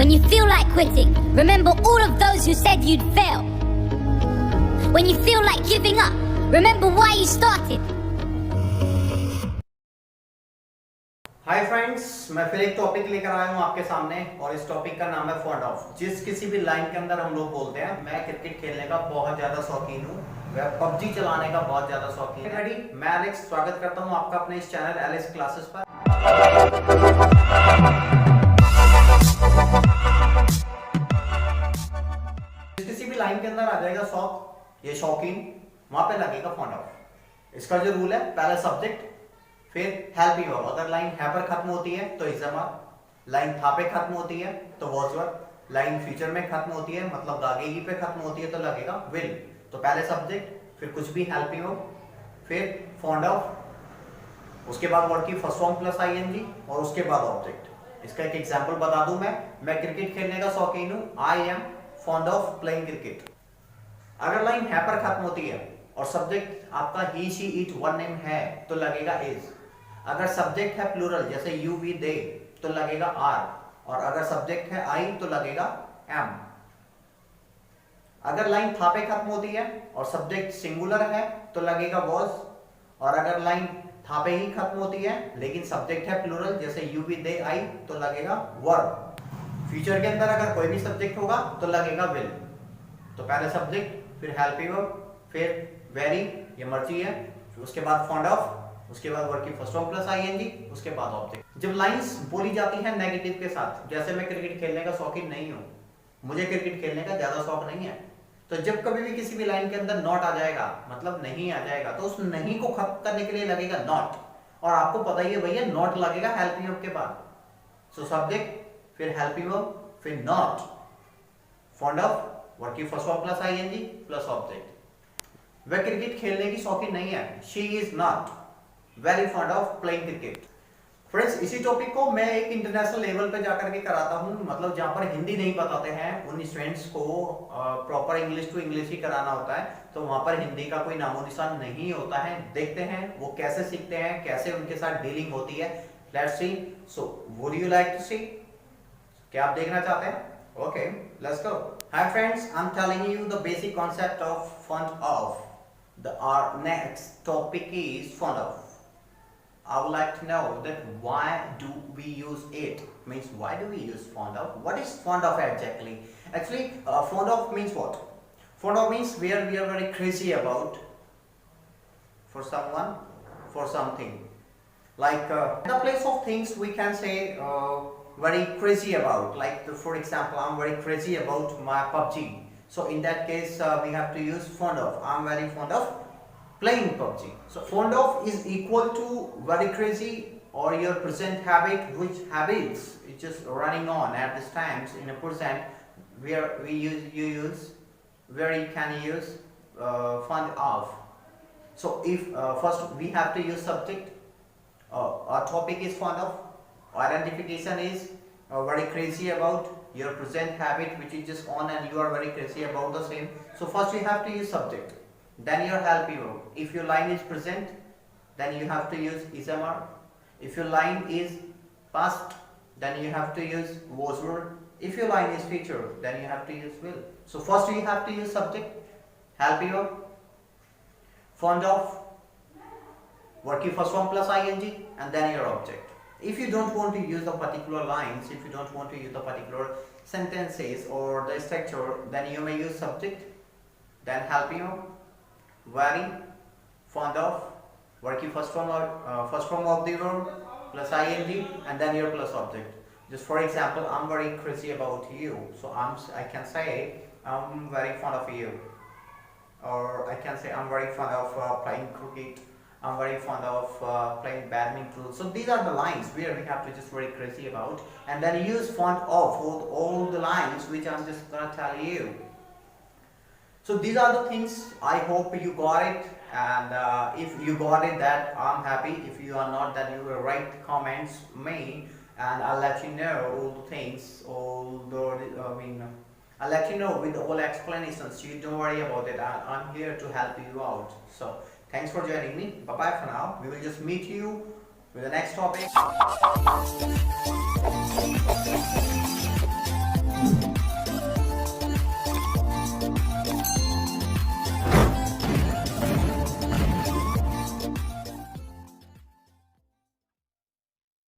When you feel like quitting, remember all of those who said you'd fail. When you feel like giving up, remember why you started. Hi friends, मैं फिर एक topic लेकर आया हूँ आपके सामने और इस टॉपिक का नाम है फॉन्ड ऑफ। जिस किसी भी लाइन के अंदर हम लोग बोलते हैं मैं क्रिकेट खेलने का बहुत ज्यादा शौकीन हूँ, मैं पबजी चलाने का बहुत ज्यादा शौकीन हूँ। रेडी, मैं एलेक्स स्वागत करता हूँ आपका अपने इस चैनल एलेक्स क्लासेस पर। किसी भी लाइन के अंदर आ जाएगा शौक, ये शौकीन, वहां पे लगेगा फॉन्ड ऑफ। इसका जो रूल है, पहले सब्जेक्ट फिर हेल्प यू। अगर लाइन है पर खत्म होती है तो इज अ, लाइन था पे खत्म होती है तो वाज वर, लाइन फ्यूचर में खत्म होती है मतलब लागेगी पे खत्म होती है तो लगेगा विल। तो पहले सब्जेक्ट, फिर कुछ भी हेल्प यू, फिर फॉन्ड ऑफ, उसके बाद वर्ड की फर्स्ट फॉर्म प्लस आईएनजी और उसके बाद ऑब्जेक्ट। इसका एक एग्जांपल बता दूं, मैं क्रिकेट खेलने का शौकीन हूं, I am fond of playing cricket. अगर लाइन है पर खत्म होती है और सब्जेक्ट आपका ही शी इट वन नेम है तो लगेगा इज। अगर सब्जेक्ट है प्लूरल जैसे यू वी दे तो लगेगा आर, और अगर सब्जेक्ट है आई तो लगेगा एम। अगर लाइन था पे खत्म होती है और सब्जेक्ट सिंगुलर है तो लगेगा वॉज, और अगर लाइन था पे ही खत्म होती है लेकिन सब्जेक्ट है प्लूरल जैसे यू वी दे आई तो लगेगा वर। फ्यूचर के अंदर अगर कोई भी सब्जेक्ट होगा तो लगेगा विल। तो पहले सब्जेक्ट, फिर हेल्प यू, फिर वेरी, ये मर्जी है, फिर उसके बाद फॉन्ड ऑफ, उसके बाद वर्ड की फर्स्ट फॉर्म प्लस आईएनजी, उसके बाद ऑब्जेक्ट। जब लाइंस बोली जाती हैं नेगेटिव के साथ, जैसे मैं क्रिकेट खेलने का शौकीन नहीं हूं, मुझे क्रिकेट खेलने का ज्यादा शौक नहीं है, तो जब कभी भी किसी भी लाइन के अंदर नॉट आ जाएगा मतलब नहीं आ जाएगा तो उस नहीं को खत्म करने के लिए लगेगा नॉट। और आपको पता ही है भैया, नॉट लगेगा हेल्प यू के बाद। सो सब्जेक्ट, फिर हेल्प यू, फिर नॉट, फॉन्ड ऑफ, वर्ड की first form plus ING plus object. वह क्रिकेट खेलने की शौकीन नहीं है, she is not very fond of playing cricket. Friends, इसी टॉपिक को मैं एक इंटरनेशनल लेवल पे जाकर के कराता हूँ, मतलब जहां पर हिंदी नहीं बताते हैं उन स्टूडेंट्स को प्रॉपर इंग्लिश टू इंग्लिश ही कराना होता है, तो वहां पर हिंदी का कोई नामो निशान नहीं होता है। देखते हैं वो कैसे सीखते हैं, कैसे उनके साथ डीलिंग होती है। Let's see. So would you like to see? क्या आप देखना चाहते हैं? Okay, let's go. Hi friends, I am telling you the basic concept of fond of. Our next topic is fond of. I would like to know that why do we use it? Means why do we use fond of? What is fond of exactly? Actually, fond of means what? Fond of means where we are very crazy about for someone, for something. Like the place of things we can say very crazy about. Like for example, I'm very crazy about my PUBG. So in that case, we have to use fond of. I'm very fond of playing PUBG. So fond of is equal to very crazy or your present habit, which habits is just running on at this times in a present where you use where you can use fond of. So if first we have to use subject, our topic is fond of, identification is very crazy about your present habit which is just on and you are very crazy about the same. So first you have to use subject, then your help you. If your line is present, then you have to use ismr. If your line is past, then you have to use was were. If your line is future, then you have to use will. So first you have to use subject, help you, fond of, work your first form plus ing, and then your object. If you don't want to use the particular lines, if you don't want to use the particular sentences or the structure, then you may use subject, then help you, very, fond of, work your first form of the verb plus ing, and then your plus object. Just for example, I'm very crazy about you, so I can say I'm very fond of you, or I can say I'm very fond of playing cricket. I'm very fond of playing badminton. So these are the lines where we have to just very crazy about, and then use fond of for all the lines which I'm just gonna tell you. So these are the things. I hope you got it, and if you got it, that I'm happy. If you are not, then you will write comments me, and I'll let you know all the things. I'll let you know with all explanations. You don't worry about it. I'm here to help you out. So thanks for joining me. Bye bye for now. We will just meet you with the next topic.